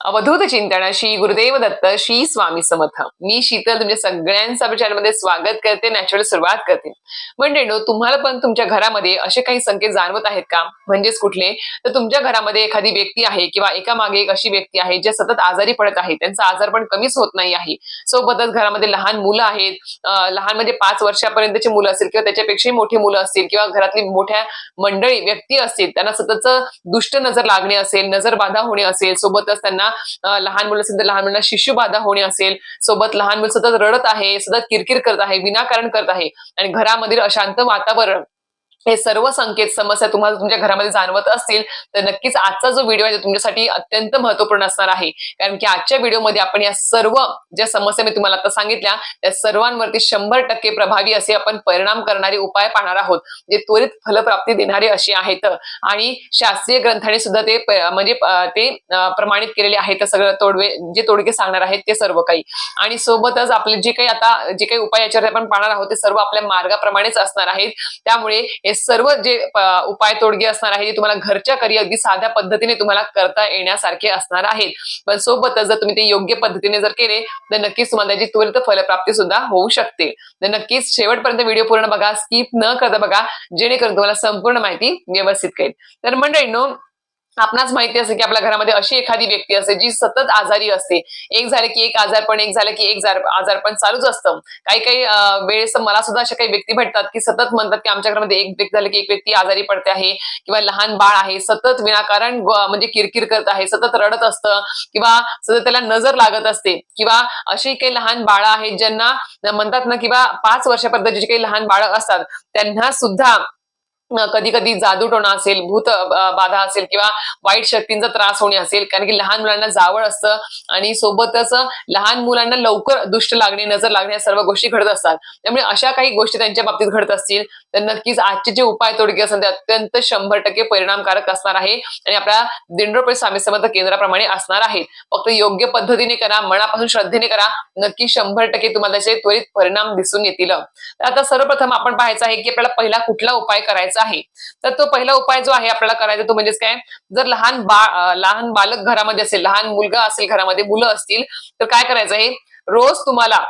अवधूत चिंतन श्री गुरुदेव दत्त श्री स्वामी समर्थ. मी शीतल तुमच्या सगळ्यांचं आपल्या चॅनलमध्ये स्वागत करते. नॅचरल सुरुवात करते. मंडळींनो, तुम्हाला पण तुमच्या घरामध्ये असे काही संकेत जाणवत आहेत का? म्हणजेच कुठले तर तुमच्या घरामध्ये एखादी व्यक्ती आहे किंवा एका मागे एक अशी व्यक्ती आहे जे सतत आजारी पडत आहे, त्यांचा आजार पण कमीच होत नाही आहे. सोबतच घरामध्ये लहान मुलं आहेत, लहान म्हणजे 5 वर्षापर्यंतची मुलं असतील किंवा त्याच्यापेक्षाही मोठी मुलं असतील किंवा घरातली मोठ्या मंडळी व्यक्ती असतील, त्यांना सततच दुष्ट नजर लागणे असेल, नजर बाधा होणे असेल, सोबतच त्यांना लहान मुलं असेल तर लहान मुलांना शिशुबाधा होणे असेल, सोबत लहान मुलं सतत रडत आहे, सतत किरकिर करत आहे, विनाकारण करत आहे आणि घरामधील अशांत वातावरण, हे सर्व संकेत समस्या तुम्हाला तुमच्या घरामध्ये जाणवत असतील तर नक्कीच आजचा जो व्हिडिओ आहे तुमच्यासाठी अत्यंत महत्त्वपूर्ण असणार आहे. कारण की आजच्या व्हिडिओमध्ये आपण या सर्व ज्या समस्या मी तुम्हाला आता सांगितल्या त्या सर्वांवरती 100% प्रभावी असे आपण परिणाम करणारे उपाय पाहणार आहोत, जे त्वरित फलप्राप्ती देणारे असे आहेत आणि शास्त्रीय ग्रंथाने सुद्धा ते प्रमाणित केलेले आहेत. सगळं जे तोडगे सांगणार आहेत ते सर्व काही, आणि सोबतच आपले जे काही उपाय याच्यावर आपण पाहणार आहोत ते सर्व आपल्या मार्गाप्रमाणेच असणार आहेत. त्यामुळे हे सर्व जे उपाय तोडगे असणार आहे ते तुम्हाला घरच्या घरी अगदी साध्या पद्धतीने तुम्हाला करता येण्यासारखे असणार आहेत. पण सोबतच जर तुम्ही ते योग्य पद्धतीने जर केले तर नक्कीच तुम्हाला त्याची त्वरित फलप्राप्ती सुद्धा होऊ शकते. तर नक्कीच शेवटपर्यंत व्हिडिओ पूर्ण बघा, स्किप न करता बघा, जेणेकरून तुम्हाला संपूर्ण माहिती व्यवस्थित कळेल. तर मंडळींनो, आपणास माहिती असते की आपल्या घरामध्ये अशी एखादी व्यक्ती असते जी सतत आजारी असते. एक झाले की एक आजारपण, एक झालं की एक आजारपण चालूच असतं. काही वेळेस मला सुद्धा अशा काही व्यक्ती भेटतात की सतत म्हणतात की आमच्या घरामध्ये एक व्यक्ती झालं की एक व्यक्ती आजारी पडते आहे, किंवा लहान बाळ आहे सतत विनाकारण म्हणजे किरकिर करत आहे, सतत रडत असतं किंवा सतत त्याला नजर लागत असते, किंवा अशी काही लहान बाळं आहेत ज्यांना म्हणतात ना किंवा 5 वर्षापर्यंत जी काही लहान बाळं असतात त्यांना सुद्धा कधी कधी जादूटोणा असेल, भूत बाधा असेल किंवा वाईट शक्तींचा त्रास होणे असेल. कारण की लहान मुलांना जावळ असतं आणि सोबतच लहान मुलांना लवकर दुष्ट लागणे, नजर लागणे या सर्व गोष्टी घडत असतात. त्यामुळे अशा काही गोष्टी त्यांच्या बाबतीत घडत असतील तर नक्कीच आजचे जे उपाय तोडगे असतात ते अत्यंत 100% परिणामकारक असणार आहे आणि आपल्या दिंडोरपे स्वामी समर्थ केंद्राप्रमाणे असणार आहेत. फक्त योग्य पद्धतीने करा, मनापासून श्रद्धेने करा, नक्की 100% तुम्हाला त्याचे त्वरित परिणाम दिसून येतील. तर आता सर्वप्रथम आपण पाहायचं आहे की आपल्याला पहिला कुठला उपाय करायचा आहे. तर तो पहिला उपाय जो आहे आपल्याला करायचा तो म्हणजेच काय, जर लहान बालक घरामध्ये असेल, लहान मुलगा असेल, घरामध्ये मुलं असतील तर काय करायचं आहे, रोज तुम्हाला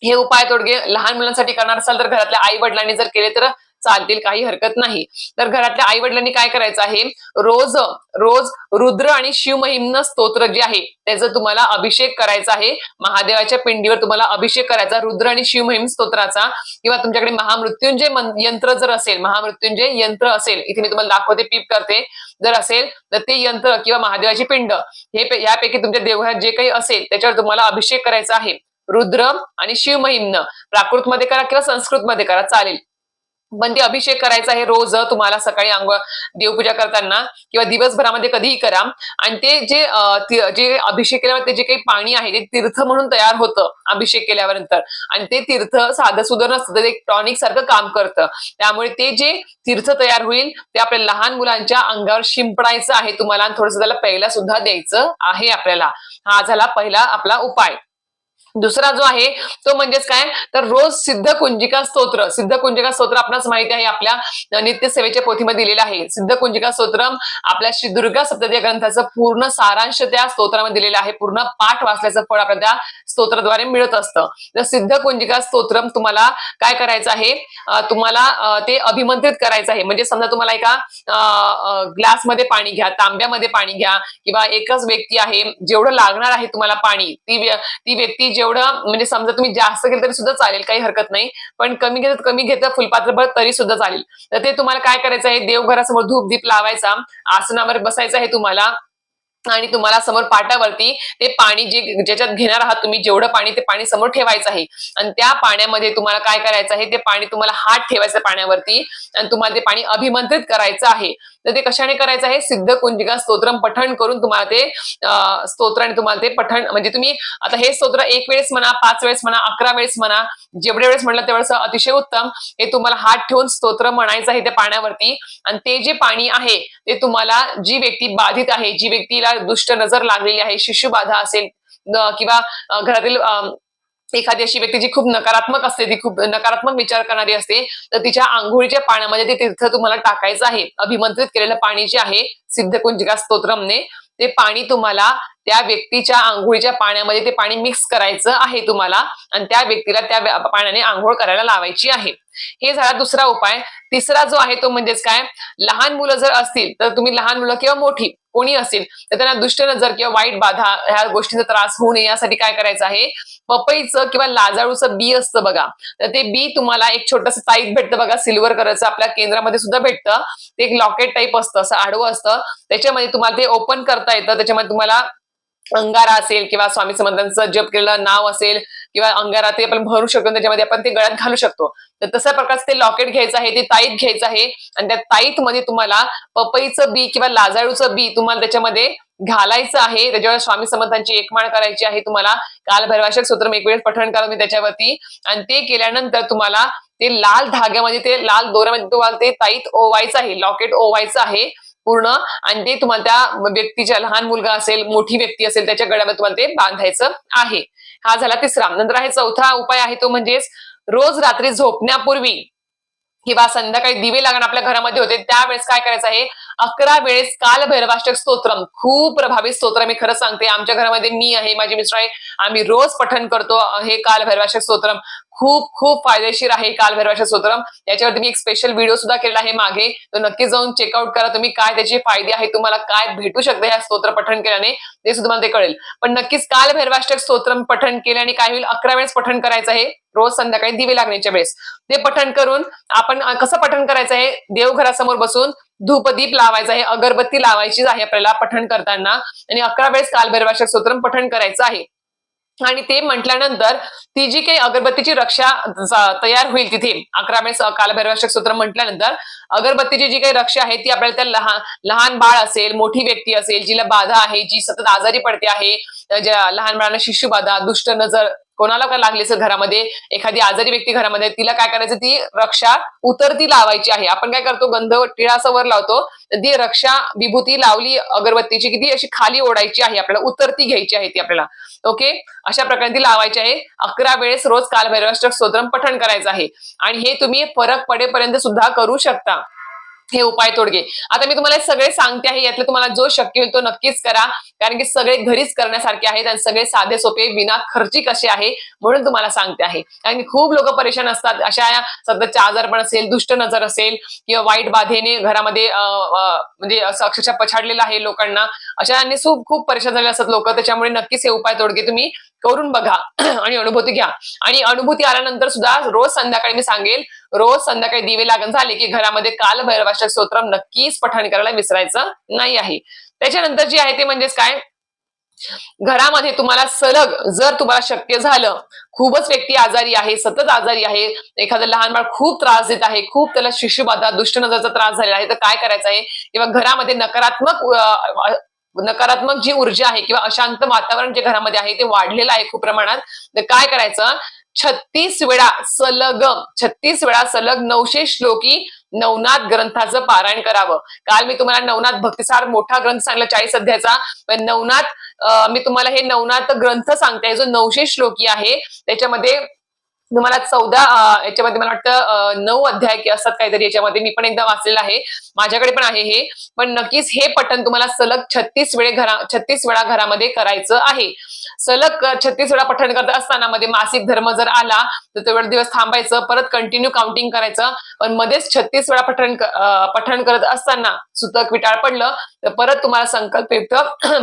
हे उपाय तोडगे लहान मुलांसाठी करणार असाल तर घरातल्या आई वडिलांनी जर केले तर चालतील, काही हरकत नाही. तर घरातल्या आई वडिलांनी काय करायचं आहे, रोज रोज रुद्र आणि शिवमहिम्न स्तोत्र जे आहे त्याचा तुम्हाला अभिषेक करायचा आहे. महादेवाच्या पिंडीवर तुम्हाला अभिषेक करायचा रुद्र आणि शिवमहिम स्तोत्राचा, किंवा तुमच्याकडे महामृत्युंजय यंत्र जर असेल, महामृत्युंजय यंत्र असेल, इथे मी तुम्हाला दाखवते, पीप करते, जर असेल तर ते यंत्र किंवा महादेवाची पिंड हे यापैकी तुमच्या देवघरात जे काही असेल त्याच्यावर तुम्हाला अभिषेक करायचा आहे. रुद्र आणि शिवमहिम्न प्राकृत मध्ये करा किंवा संस्कृत मध्ये करा चालेल, पण ते अभिषेक करायचा आहे रोज तुम्हाला. सकाळी अंघोळ, देवपूजा करताना किंवा दिवसभरामध्ये कधीही करा. आणि ते जे अभिषेक केल्यावर ते जे काही पाणी आहे ते तीर्थ म्हणून तयार होतं अभिषेक केल्यानंतर, आणि ते तीर्थ साधं सुधर नसतं, ते एक टॉनिक सारखं काम करतं. त्यामुळे ते जे तीर्थ तयार होईल ते आपल्या लहान मुलांच्या अंगावर शिंपडायचं आहे तुम्हाला, आणि थोडंसं त्याला प्यायला सुद्धा द्यायचं आहे आपल्याला. हा झाला पहिला आपला उपाय. दुसरा जो आहे तो म्हणजेच काय, तर रोज सिद्धकुंजिका स्तोत्र आपणास माहिती आहे, आपल्या नित्य सेवेच्या पोथीमध्ये दिलेलं आहे. सिद्धकुंजिका स्तोत्र आपल्या श्री दुर्गा सप्तती ग्रंथाचं पूर्ण सारांश त्या स्तोत्रामध्ये दिलेलं आहे. पूर्ण पाठ वाचल्याचं फळ आपल्याला त्या स्तोत्राद्वारे मिळत असतं. तर सिद्धकुंजिका स्तोत्र तुम्हाला काय करायचं आहे, तुम्हाला ते अभिमंत्रित करायचं आहे. म्हणजे समजा तुम्हाला एका ग्लासमध्ये पाणी घ्या, तांब्यामध्ये पाणी घ्या, किंवा एकच व्यक्ती आहे, जेवढं लागणार आहे तुम्हाला पाणी, ती व्यक्ती जेवढं, म्हणजे समजा तुम्ही जास्त केलं तरी सुद्धा चालेल, काही हरकत नाही, पण कमी घेतलं फुलपात्रभर तरी सुद्धा चालेल. तर ते तुम्हाला काय करायचं आहे, देवघरासमोर धूप दीप लावायचा, आसनावर बसायचं आहे तुम्हाला, आणि तुम्हाला समोर पाटावरती ते पाणी ज्याच्यात घेणार आहात तुम्ही, जेवढं पाणी ते पाणी समोर ठेवायचं आहे. आणि त्या पाण्यामध्ये तुम्हाला काय करायचं आहे, ते पाणी तुम्हाला हात ठेवायचं पाण्यावरती आणि तुम्हाला ते पाणी अभिमंत्रित करायचं आहे. तर ते कशाने करायचं आहे, सिद्धकुंजिका स्तोत्रम पठण करून तुम्हाला ते स्तोत्राने तुम्हाला ते पठण, म्हणजे तुम्ही आता हे स्तोत्र 1 वेळेस म्हणा, 5 वेळेस म्हणा, 11 वेळेस म्हणा, जेवढे वेळेस म्हणलं तेवढं अतिशय उत्तम. हे तुम्हाला हात ठेवून स्तोत्र म्हणायचं आहे त्या पाण्यावरती, आणि ते जे पाणी आहे ते तुम्हाला, जी व्यक्ती बाधित आहे, जी व्यक्तीला दुष्ट नजर लागलेली आहे, शिशुबाधा असेल किंवा घरातील एखादी अशी व्यक्ती जी खूप नकारात्मक असते, ती खूप नकारात्मक विचार करणारी असते, तर तिच्या आंघोळीच्या पाण्यामध्ये ते तीर्थ तुम्हाला टाकायचं आहे. अभिमंत्रित केलेलं पाणी जे आहे सिद्धकुंजिका स्तोत्रमने ते पाणी तुम्हाला त्या व्यक्तीच्या आंघोळीच्या पाण्यामध्ये ते पाणी मिक्स करायचं आहे तुम्हाला आणि त्या व्यक्तीला त्या पाण्याने आंघोळ करायला लावायची आहे. हे झाला दुसरा उपाय. तिसरा जो आहे तो म्हणजेच काय, लहान मुलं जर असतील तर तुम्ही लहान मुलं किंवा मोठी कोणी असेल तर त्यांना दुष्ट नजर किंवा वाईट बाधा ह्या गोष्टीचा त्रास होऊ नये यासाठी काय करायचं आहे, पपईचं किंवा लाजाळूचं बी असतं बघा, तर ते बी तुम्हाला एक छोटंसं ताईत भेटतं बघा, सिल्वर कलरचं आपल्या केंद्रामध्ये सुद्धा भेटतं. ते एक लॉकेट टाईप असतं, असं आडवं असतं. त्याच्यामध्ये तुम्हाला ते ओपन करता येतं. त्याच्यामध्ये तुम्हाला अंगारा असेल किंवा स्वामी समर्थांचं जप केलेलं नाव असेल किंवा अंगारा ते आपण भरू शकतो, त्याच्यामध्ये आपण ते गळ्यात घालू शकतो. तर तशा प्रकारचं ते लॉकेट घ्यायचं आहे, ते ताईत घ्यायचं आहे आणि त्या ताईत मध्ये तुम्हाला पपईचं बी किंवा लाजाळूचं बी तुम्हाला त्याच्यामध्ये घालायचं आहे. त्याच्यावर स्वामी समर्थांची एक माळ करायची आहे. तुम्हाला कालभैरवाष्टक स्तोत्र एक वेळेस पठण करा मी त्याच्यावरती आणि ते केल्यानंतर तुम्हाला ते लाल धाग्यामध्ये ते लाल दोऱ्यामध्ये तुम्हाला ते ताईत ओवायचं आहे, लॉकेट ओवायचं आहे पूर्ण आणि ते तुम्हाला त्या व्यक्तीच्या, लहान मुलगा असेल मोठी व्यक्ती असेल त्याच्या गळ्यामध्ये तुम्हाला ते बांधायचं आहे. हा झाला तिसरा. नंतर आहे चौथा उपाय आहे तो म्हणजेच रोज रात्री झोपण्यापूर्वी किंवा संध्याकाळी दिवे लागण आपल्या घरामध्ये होते त्यावेळेस काय करायचं आहे, 11 वेळेस कालभैरवाष्टक स्तोत्रम, खूप प्रभावी स्तोत्र मी खरं सांगते. आमच्या घरामध्ये मी आहे, माझी मिस्टर आहे, आम्ही रोज पठण करतो हे कालभैरवाष्टक स्तोत्रम. खूप खूप फायदेशीर आहे कालभैरवाष्टक स्तोत्रम. याच्यावरती मी एक स्पेशल व्हिडिओ सुद्धा केलेला आहे मागे, तो नक्की जाऊन चेकआउट करा तुम्ही, काय त्याचे फायदे आहेत, तुम्हाला काय भेटू शकते ह्या स्तोत्र पठण केल्याने ते सुद्धा तुम्हाला ते कळेल. पण नक्कीच कालभैरवाष्टक स्तोत्रम पठण केल्याने काय होईल, 11 वेळेस पठण करायचं आहे रोज संध्याकाळी दिवे लागण्याच्या वेळेस. ते पठण करून आपण कसं पठण करायचं आहे, देवघरासमोर बसून धूपदीप लावायचा आहे, अगरबत्ती लावायची आहे आपल्याला पठण करताना आणि 11 वेळेस कालभैरवाष्टक स्तोत्रम पठण करायचं आहे. आणि ते म्हटल्यानंतर ती जी काही अगरबत्तीची रक्षा तयार होईल तिथे 11 वेळेस कालभैरवाष्टक स्तोत्र म्हटल्यानंतर अगरबत्तीची जी काही रक्षा आहे ती आपल्याला त्या लहान बाळ असेल, मोठी व्यक्ती असेल, जिला बाधा आहे, जी सतत आजारी पडते आहे, ज्या लहान बाळांना शिशु बाधा, दुष्ट नजर कोणाला काय लागली असेल घरामध्ये, एखादी आजारी व्यक्ती घरामध्ये, तिला काय करायचं, ती रक्षा उतरती लावायची आहे. आपण काय करतो, गंध टिळा असं वर लावतो, ती रक्षा विभूती लावली अगरबत्तीची की ती अशी खाली ओढायची आहे, आपल्याला उतरती घ्यायची आहे ती आपल्याला. ओके, अशा प्रकारे ती लावायची आहे. 11 वेळेस रोज कालभैरवाष्टक स्तोत्रम पठण करायचं आहे आणि हे तुम्ही फरक पडेपर्यंत सुद्धा करू शकता. हे उपाय तोडगे आता मी तुम्हाला सगळे सांगते आहे, यातले तुम्हाला जो शक्य होईल तो नक्कीच करा, कारण की सगळे घरीच करण्यासारखे आहेत आणि सगळे साधे सोपे विना खर्चिक असे आहे, म्हणून तुम्हाला सांगते आहे. कारण की खूप लोक परेशान असतात, अशा सततचा आजारपण असेल, दुष्ट नजर असेल किंवा वाईट बाधेने घरामध्ये म्हणजे असं अक्षरशः पछाडलेलं आहे लोकांना, अशाने खूप परेशान झालेले असतात लोक. त्याच्यामुळे नक्कीच हे उपाय तोडगे तुम्ही करून बघा आणि अनुभूती घ्या. आणि अनुभूती आल्यानंतर सुद्धा रोज संध्याकाळी मी सांगेल, रोज संध्याकाळी दिवे लागण झाले की घरामध्ये कालभैरवाष्टक स्तोत्रम नक्कीच पठण करायला विसरायचं नाही आहे. त्याच्यानंतर जे आहे ते म्हणजेच काय, घरामध्ये तुम्हाला सलग जर तुम्हाला शक्य झालं, खूपच व्यक्ती आजारी आहे, सतत आजारी आहे, एखादं लहान बाळ खूप त्रास देत आहे, खूप त्याला शिशुबाधा, दुष्ट नजरचा त्रास झालेला आहे, तर काय करायचं आहे, किंवा घरामध्ये नकारात्मक जी ऊर्जा आहे किंवा अशांत वातावरण जे घरामध्ये आहे ते वाढलेलं आहे खूप प्रमाणात, तर काय करायचं, 36 वेळा सलग 900 श्लोकी नवनाथ ग्रंथाचं पारायण करावं. काल मी तुम्हाला नवनाथ भक्तिसार मोठा ग्रंथ सांगला 40 अध्यायाचा, पण नवनाथ मी तुम्हाला हे नवनाथ ग्रंथ सांगते जो 900 श्लोकी आहे, त्याच्यामध्ये तुम्हाला 14 याच्यामध्ये मला वाटतं 9 अध्याय की असतात काहीतरी, याच्यामध्ये मी पण एकदा वाचलेलं आहे, माझ्याकडे पण आहे हे. पण नक्कीच हे पठण तुम्हाला सलग 36 वेळा घरामध्ये करायचं आहे. सलग 36 वेळा पठण करत असताना मध्ये मासिक धर्म जर आला तर तेवढे दिवस थांबायचं, परत कंटिन्यू काउंटिंग करायचं. पण मध्येच 36 वेळा पठण करत असताना सुतक विटाळ पडलं तर परत तुम्हाला संकल्पयुक्त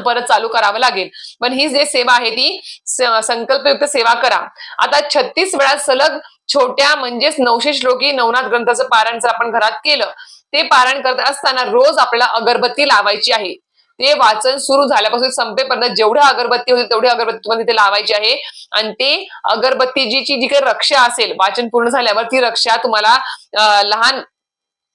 परत चालू करावं लागेल. पण ही जे सेवा आहे ती संकल्पयुक्त सेवा करा. आता 36 वेळा सलग छोट्या म्हणजेच 900 श्लोकी नवनाथ ग्रंथाचं पारायण जर आपण घरात केलं, ते पारायण करत असताना रोज आपल्याला अगरबत्ती लावायची आहे. ते वाचन सुरू झाल्यापासून संपेपर्यंत जेवढ्या अगरबत्ती होतील तेवढी अगरबत्ती तुम्हाला तिथे लावायची आहे. आणि ते अगरबत्तीची जी काही रक्षा असेल, वाचन पूर्ण झाल्यावर ती रक्षा तुम्हाला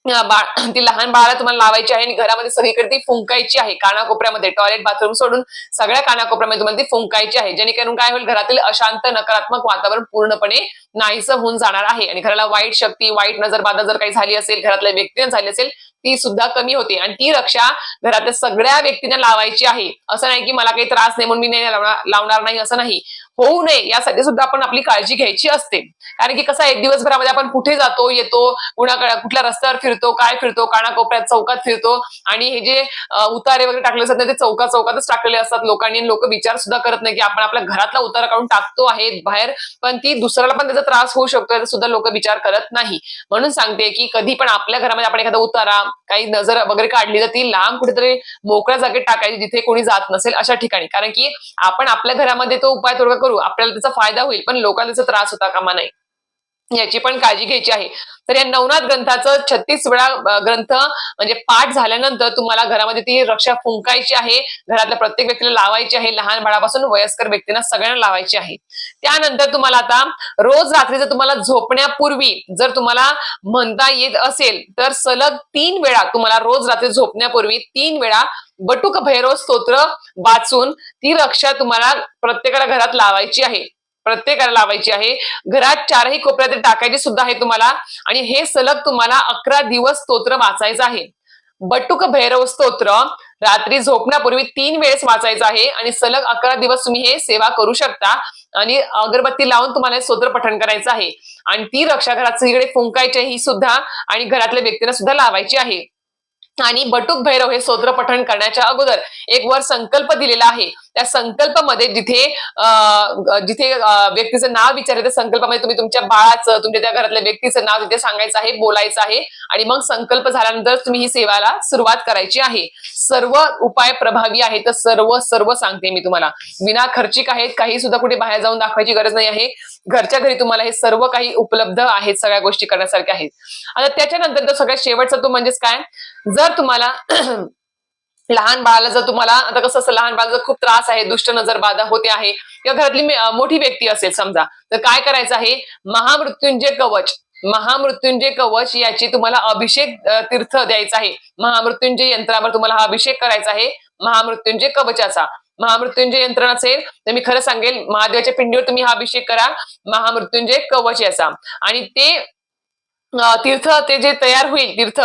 ती लहान बाळाला तुम्हाला लावायची आहे आणि घरामध्ये सगळीकडे ती फुंकायची आहे. कानाकोपऱ्यामध्ये, टॉयलेट बाथरूम सोडून सगळ्या कानाकोपऱ्यामध्ये तुम्हाला ती फुंकायची आहे, जेणेकरून काय होईल, घरातील अशांत नकारात्मक वातावरण पूर्णपणे नाहीसं होऊन जाणार आहे आणि घराला वाईट शक्ती, वाईट नजर बाधा जर काही झाली असेल, घरातल्या व्यक्तीने झाली असेल, ती सुद्धा कमी होते. आणि ती रक्षा घरातल्या सगळ्या व्यक्तींना लावायची आहे. असं नाही की मला काही त्रास नाही म्हणून मी नाही लावणार नाही, असं नाही, होऊ नये यासाठी सुद्धा आपण आपली काळजी घ्यायची असते. कारण की कसं आहे, दिवसभरामध्ये आपण कुठे जातो येतो, कुठल्या रस्त्यावर फिरतो, काय फिरतो, कानाकोपऱ्यात चौकात फिरतो, आणि हे जे उतारे वगैरे टाकले असतात ते चौकातच टाकलेले असतात लोकांनी. लोक विचार सुद्धा करत नाही की आपण आपल्या घरातला उतारा काढून टाकतो आहे बाहेर, पण ती दुसऱ्याला पण त्याचा त्रास होऊ शकतो याचा सुद्धा लोक विचार करत नाही. म्हणून सांगते की कधी पण आपल्या घरामध्ये आपण एखादा उतारा, काही नजर वगैरे काढली तर ती लांब कुठेतरी मोकळ्या जागेत टाकायची जिथे कोणी जात नसेल अशा ठिकाणी. कारण की आपण आपल्या घरामध्ये तो उपाय तोडगा करू, आपल्याला त्याचा फायदा होईल, पण लोकांना त्याचा त्रास होता कामा नये, याची पण काळजी घ्यायची आहे. तर या नवनाथ ग्रंथाचं 36 वेळा ग्रंथ म्हणजे पाठ झाल्यानंतर तुम्हाला घरामध्ये ती रक्षा फुंकायची आहे. घरातल्या प्रत्येक व्यक्तीला लावायची आहे, लहान बाळापासून वयस्कर व्यक्तींना सगळ्यांना लावायची आहे. त्यानंतर तुम्हाला आता रोज रात्री जर तुम्हाला झोपण्यापूर्वी जर तुम्हाला म्हणता येत असेल तर सलग 3 वेळा तुम्हाला रोज रात्री झोपण्यापूर्वी 3 वेळा बटुक भैरव स्तोत्र वाचून ती रक्षा तुम्हाला प्रत्येकाला घरात लावायची आहे. प्रत्येकाला लावायची आहे. घरात 4ही कोपऱ्यात टाकायची सुद्धा आहे तुम्हाला, आणि हे सलग तुम्हाला 11 दिवस स्तोत्र वाचायचं आहे. बटुक भैरव स्तोत्र रात्री झोपण्यापूर्वी 3 वेळेस वाचायचं आहे, आणि सलग 11 दिवस तुम्ही हे सेवा करू शकता. आणि अगरबत्ती लावून तुम्हाला हे स्तोत्र पठण करायचं आहे, आणि ती रक्षा घरात सगळीकडे फुंकायची ही सुद्धा, आणि घरातल्या व्यक्तींना सुद्धा लावायची आहे. आणि बटुक भैरव हे स्तोत्र पठण करण्याच्या अगोदर एक वर संकल्प दिलेला आहे. त्या संकल्पामध्ये जिथे जिथे व्यक्तीचं नाव विचारायचं, त्या संकल्पामध्ये तुम्ही तुमच्या बाळाचं, तुमच्या त्या घरातल्या व्यक्तीचं नाव तिथे सांगायचं आहे, बोलायचं आहे, आणि मग संकल्प झाल्यानंतर तुम्ही ही सेवाला सुरुवात करायची आहे. सर्व उपाय प्रभावी आहेत. तर सर्व सांगते मी तुम्हाला, विना खर्चिक आहेत, काही सुद्धा कुठे बाहेर जाऊन दाखवायची गरज नाही आहे. घरच्या घरी तुम्हाला हे सर्व काही उपलब्ध आहेत, सगळ्या गोष्टी करण्यासारख्या आहेत. आता त्याच्यानंतर तो सगळ्यात शेवटचा तो म्हणजेच काय, जर तुम्हाला लहान बाळाला, जर तुम्हाला आता कसं असं लहान बाळाला खूप त्रास आहे, दुष्ट नजर बाधा होते आहे, किंवा घरातली मोठी व्यक्ती असेल समजा, तर काय करायचं आहे, महामृत्युंजय कवच याची तुम्हाला अभिषेक तीर्थ द्यायचा आहे. महामृत्युंजय यंत्रावर तुम्हाला हा अभिषेक करायचा आहे महामृत्युंजय कवचाचा. महामृत्युंजय यंत्र नसेल तर मी खरं सांगेल, महादेवाच्या पिंडीवर तुम्ही हा अभिषेक करा महामृत्युंजय कवच याचा, आणि ते तीर्थ ते जे तयार होईल, तीर्थ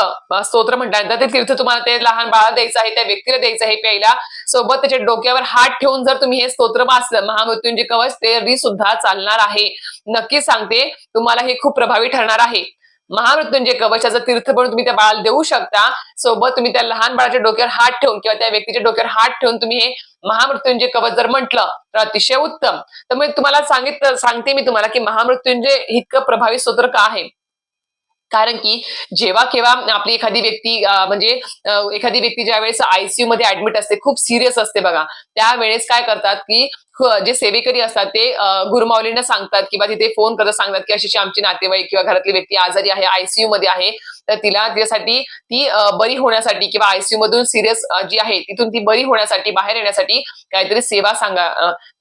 स्तोत्र म्हणतात ते तीर्थ तुम्हाला ते लहान बाळाला द्यायचं आहे, त्या व्यक्तीला द्यायचं आहे प्यायला. सोबत त्याच्या डोक्यावर हात ठेवून जर तुम्ही हे स्तोत्र वाचलं महामृत्युंजय कवच, तरी सुद्धा चालणार आहे. नक्की सांगते तुम्हाला हे खूप प्रभावी ठरणार आहे. महामृत्युंजय कवचाचं तीर्थ पण तुम्ही त्या बाळाला देऊ शकता. सोबत तुम्ही त्या लहान बाळाच्या डोक्यावर हात ठेवून किंवा त्या व्यक्तीच्या डोक्यावर हात ठेवून तुम्ही हे महामृत्युंजय कवच जर म्हटलं तर अतिशय उत्तम. तर मी तुम्हाला सांगते मी तुम्हाला की महामृत्युंजय इतकं प्रभावी स्तोत्र का आहे. कारण की जेव्हा केव्हा आपली एखादी व्यक्ती म्हणजे एखादी व्यक्ती ज्या वेळेस आयसीयू मध्ये ऍडमिट असते, खूप सिरियस असते बघा, त्यावेळेस काय करतात की जे सेवेकरी असतात ते गुरुमाऊलींना सांगतात किंवा तिथे फोन करत सांगतात की अशी आमची नातेवाईक किंवा घरातली व्यक्ती आजारी आहे, आयसीयू मध्ये आहे, तर तिच्यासाठी ती बरी होण्यासाठी किंवा आयसीयू मधून सिरियस जी आहे तिथून ती बरी होण्यासाठी, बाहेर येण्यासाठी काहीतरी सेवा सांगा.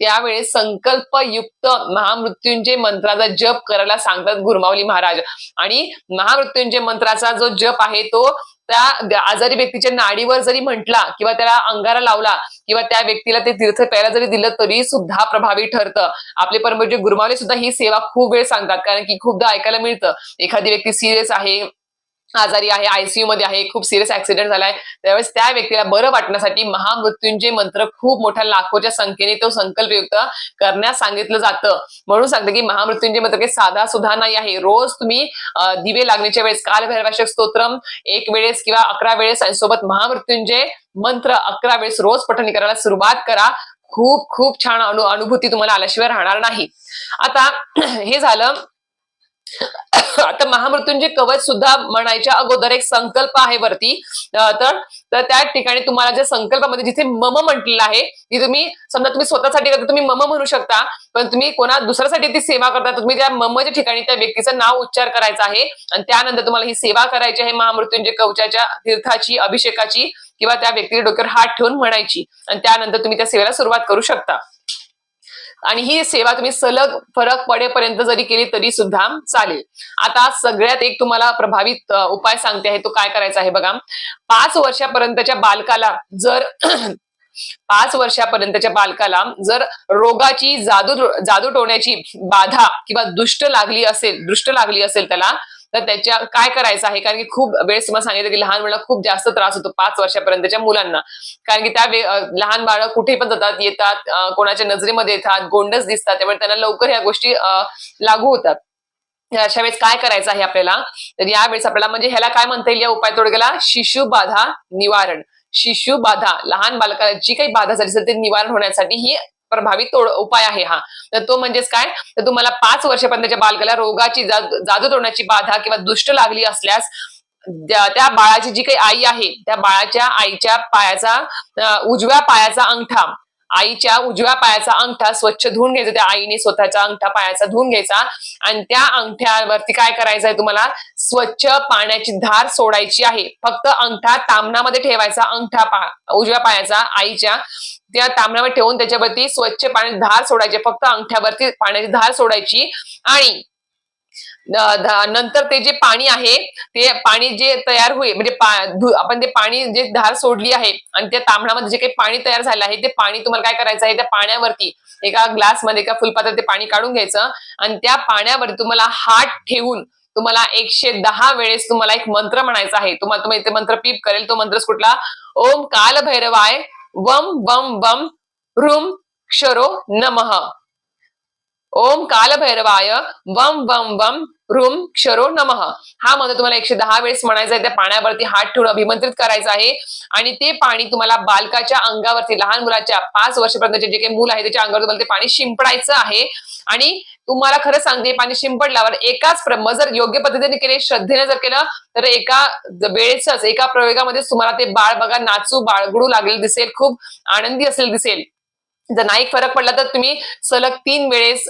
त्यावेळेस संकल्पयुक्त महामृत्युंजय मंत्राचा जप करायला सांगतात गुरुमाऊली महाराज. आणि महामृत्युंजय मंत्राचा जो जप आहे तो त्या आजारी व्यक्तीच्या नाडीवर जरी म्हटला किंवा त्याला अंगारा लावला किंवा त्या व्यक्तीला ते तीर्थ प्यायला जरी दिलं तरी सुद्धा प्रभावी ठरतं. आपले परमपूज्य गुरुमाऊली सुद्धा ही सेवा खूप वेळ सांगतात, कारण की खूपदा ऐकायला मिळतं एखादी व्यक्ती सिरियस आहे, आजारी आहे, आयसीयू मध्ये आहे, खूप सिरियस ऍक्सिडेंट झालाय, त्यावेळेस त्या व्यक्तीला बरं वाटण्यासाठी महामृत्युंजय मंत्र खूप मोठ्या लाखोच्या संख्येने तो संकल्पयुक्त करण्यास सांगितलं जातं. म्हणून सांगते की महामृत्युंजय मंत्र काही साधा सुद्धा नाही आहे. रोज तुम्ही दिवे लागण्याच्या वेळेस कालभैरवाष्टक स्तोत्रम 1 वेळेस किंवा 11 वेळेस आणि सोबत महामृत्युंजय मंत्र 11 वेळेस रोज पठण करायला सुरुवात करा. खूप खूप छान अनुभूती तुम्हाला आल्याशिवाय राहणार नाही. आता हे झालं. आता महामृत्युंजय कवच सुद्धा म्हणायच्या अगोदर एक संकल्प आहे वरती, तर त्या ठिकाणी तुम्हाला ज्या संकल्पामध्ये जिथे मम म्हटलेलं आहे ती तुम्ही समजा तुम्ही स्वतःसाठी करता तुम्ही मम म्हणू शकता, पण तुम्ही कोणा दुसऱ्यासाठी ती सेवा करता तुम्ही त्या ममच्या ठिकाणी त्या व्यक्तीचं नाव उच्चार करायचं आहे आणि त्यानंतर तुम्हाला ही सेवा करायची आहे महामृत्युंजय कवचाच्या तीर्थाची, अभिषेकाची किंवा त्या व्यक्तीच्या डोक्यावर हात ठेवून म्हणायची आणि त्यानंतर तुम्ही त्या सेवेला सुरुवात करू शकता. आणि ही सेवा तुम्ही सलग फरक पडेपर्यंत जरी केली तरी सुद्धा चालेल. आता सगळ्यात एक तुम्हाला प्रभावित उपाय सांगते आहे, तो काय करायचा आहे बघा. 5 वर्षापर्यंतच्या बालकाला जर 5 वर्षापर्यंतच्या बालकाला जर रोगाची जादू टोण्याची बाधा किंवा दृष्ट लागली असेल त्याला, तर त्याच्या काय करायचं आहे, कारण की खूप वेळेस तुम्हाला सांगितलं की लहान मुलांना खूप जास्त त्रास होतो 5 वर्षापर्यंतच्या मुलांना, कारण की त्या लहान बाळ कुठे पण जातात येतात, कोणाच्या नजरेमध्ये येतात, गोंडस दिसतात, त्यामुळे त्यांना लवकर ह्या गोष्टी लागू होतात. अशा वेळेस काय करायचं आहे आपल्याला, तर यावेळेस आपल्याला म्हणजे ह्याला काय म्हणता येईल या उपाय तोडग्याला, शिशुबाधा निवारण. शिशुबाधा, लहान बालकाला जी काही बाधा झाली असेल ते निवारण होण्यासाठी ही प्रभावी उपाय आहे हा. तर तो म्हणजेच काय, तर तुम्हाला 5 वर्षापर्यंतच्या बालकाला रोगाची जादू तोडण्याची बाधा किंवा दुष्ट लागली असल्यास त्या बाळाची जी काही आई आहे त्या बाळाच्या आईच्या पायाचा उजव्या पायाचा अंगठा, आईच्या उजव्या पायाचा अंगठा स्वच्छ धुवून घ्यायचा, त्या आईने स्वतःचा अंगठा पायाचा धुवून घ्यायचा आणि त्या अंगठ्यावरती काय करायचं आहे तुम्हाला, स्वच्छ पाण्याची धार सोडायची आहे. फक्त अंगठा तामणामध्ये ठेवायचा, अंगठा उजव्या पायाचा आईच्या त्या तामणामध्ये ठेवून त्याच्यावरती स्वच्छ पाण्याची धार सोडायची, फक्त अंगठ्यावरती पाण्याची धार सोडायची आणि नंतर ते जे पाणी आहे ते पाणी जे तयार होईल म्हणजे आपण ते पाणी जे धार सोडली आहे आणि त्या तांबणामध्ये जे काही पाणी तयार झालं आहे ते पाणी तुम्हाला काय करायचं आहे, त्या पाण्यावरती एका ग्लासमध्ये एका फुलपात्रात ते पाणी काढून घ्यायचं आणि त्या पाण्यावरती तुम्हाला हात ठेवून तुम्हाला 110 वेळेस तुम्हाला एक मंत्र म्हणायचा आहे. तुम्हाला ते मंत्र पीप करेल. तो मंत्र कुठला, ओम काल भैरवाय वम वम वम ह्रूम क्षरो नमः. ओम काल भैरवाय वम वम वम ह्रूम क्षरो नमः. हा मंत्र तुम्हाला 110 वेळेस म्हणायचा आहे. त्या पाण्यावरती हात ठेवून अभिमंत्रित करायचं आहे आणि ते पाणी तुम्हाला बालकाच्या अंगावरती, लहान मुलाच्या 5 वर्षापर्यंतचे जे काही मूल आहे त्याच्या अंगावर तुम्हाला ते पाणी शिंपडायचं आहे. आणि तुम्हाला खरं सांगते, पाणी शिंपडल्यावर एकाच जर योग्य पद्धतीने केले, श्रद्धेने जर केलं तर एका वेळेसच एका प्रयोगामध्येच तुम्हाला ते बाळ बघा नाचू बाळगुडू लागलेलं दिसेल, खूप आनंदी असलेलं दिसेल. जर नाही फरक पडला तर तुम्ही सलग 3 वेळेस,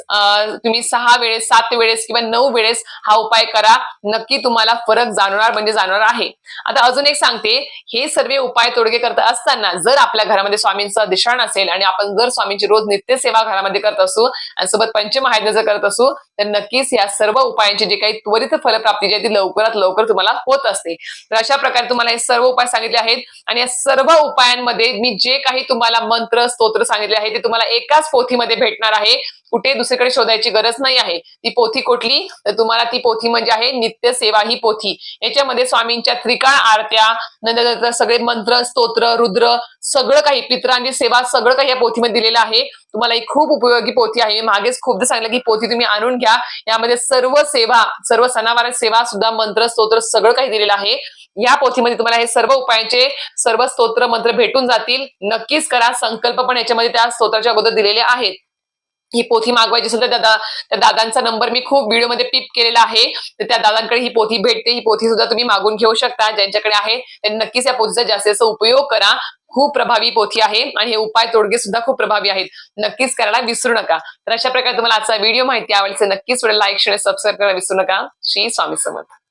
तुम्ही 6 वेळेस, 7 वेळेस किंवा 9 वेळेस हा उपाय करा. नक्की तुम्हाला फरक जाणवणार म्हणजे जाणवणार आहे. आता अजून एक सांगते, हे सर्व उपाय तोडगे करत असताना जर आपल्या घरामध्ये स्वामींचा दिशाण असेल आणि आपण जर स्वामींची रोज नित्य सेवा घरामध्ये करत असू आणि सोबत पंचमहायज्ञ जर करत असू तर नक्कीच या सर्व उपायांची जी काही त्वरित फलप्राप्ती जी आहे ती लवकरात लवकर तुम्हाला होत असते. तर अशा प्रकारे तुम्हाला हे सर्व उपाय सांगितले आहेत आणि या सर्व उपायांमध्ये मी जे काही तुम्हाला मंत्र स्तोत्र सांगितले ते तुम्हाला एकाच पोथीमध्ये भेटणार आहे. कुठे दुसरीकडे शोधायची गरज नाही आहे. ती पोथी कुठली, तर तुम्हाला ती पोथी म्हणजे आहे नित्य सेवा ही पोथी. याच्यामध्ये स्वामींच्या त्रिकाळ आरत्या, नंतर सगळे मंत्र स्तोत्र रुद्र सगळं काही, पितरांची सेवा सगळं काही या पोथीमध्ये दिलेलं आहे. तुम्हाला ही खूप उपयोगी पोथी आहे. मी मागेच खूपदा सांगितलं की पोथी तुम्ही आणून घ्या. यामध्ये सर्व सेवा, सर्व सणावार सेवा सुद्धा, मंत्र स्तोत्र सगळं काही दिलेलं आहे. या पोथीमध्ये तुम्हाला हे सर्व उपायांचे सर्व स्तोत्र मंत्र भेटून जातील. नक्कीच करा. संकल्प पण याच्यामध्ये त्या स्तोत्राच्या अगोदर दिलेले आहेत. ही पोथी मागवायची असेल तर त्या दादांचा नंबर मी खूप व्हिडिओमध्ये पिप केलेला आहे. तर त्या दादांकडे ही पोथी भेटते. ही पोथी सुद्धा तुम्ही मागून घेऊ शकता. ज्यांच्याकडे आहे त्यांनी नक्कीच या पोथीचा जास्तीत जास्त उपयोग करा. खूप प्रभावी पोथी आहे आणि हे उपाय तोडगे सुद्धा खूप प्रभावी आहेत. नक्कीच करायला विसरू नका. तर अशा प्रकारे तुम्हाला आजचा व्हिडिओ माहिती आवडली नक्कीच लाईक शेअर सबस्क्राईब करायला विसरू नका. श्री स्वामी समर्थ.